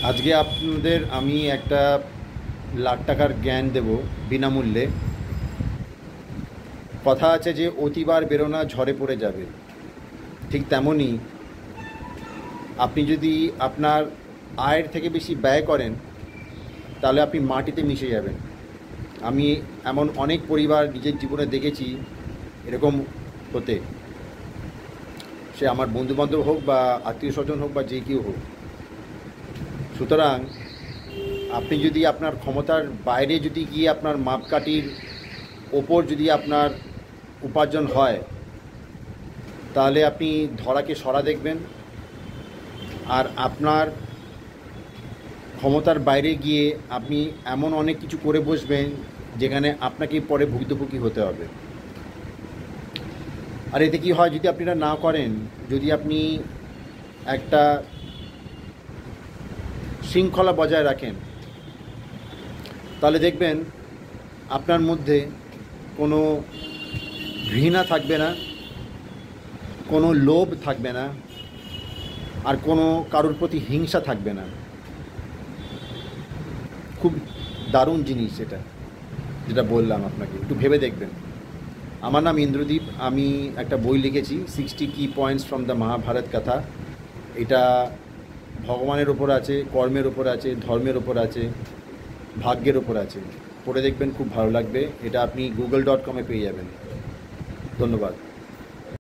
আজকে আপনাদের আমি একটা লাখ টাকার জ্ঞান দেব বিনামূল্যে। কথা আছে যে অতিবার বেরোনা ঝড়ে পড়ে যাবে, ঠিক তেমনই আপনি যদি আপনার আয়ের থেকে বেশি ব্যয় করেন তাহলে আপনি মাটিতে মিশে যাবেন। আমি এমন অনেক পরিবার নিজের জীবনে দেখেছি এরকম হতে, সে আমার বন্ধুবান্ধব হোক বা আত্মীয় স্বজন হোক বা যে কেউ হোক। সুতরাং আপনি যদি আপনার ক্ষমতার বাইরে যদি গিয়ে আপনার মাপকাঠির ওপর যদি আপনার উপার্জন হয় তাহলে আপনি ধরাকে সরা দেখবেন, আর আপনার ক্ষমতার বাইরে গিয়ে আপনি এমন অনেক কিছু করে বসবেন যেখানে আপনাকে পরে ভুক্তভোগী হতে হবে। আর এতে কি হয়, যদি আপনারা না করেন, যদি আপনি একটা শৃঙ্খলা বজায় রাখেন তাহলে দেখবেন আপনার মধ্যে কোনো ঘৃণা থাকবে না, কোনো লোভ থাকবে না, আর কোনো কারোর প্রতি হিংসা থাকবে না। খুব দারুণ জিনিস এটা, যেটা বললাম আপনাকে, একটু ভেবে দেখবেন। আমার নাম ইন্দ্রদীপ, আমি একটা বই লিখেছি 60 কি পয়েন্টস ফ্রম দ্য মহাভারত কথা। এটা ভগবানের ওপর আছে, কর্মের ওপর আছে, ধর্মের ওপর আছে, ভাগ্যের ওপর আছে। পড়ে দেখবেন, খুব ভালো লাগবে। এটা আপনি google.com পেয়ে যাবেন। ধন্যবাদ।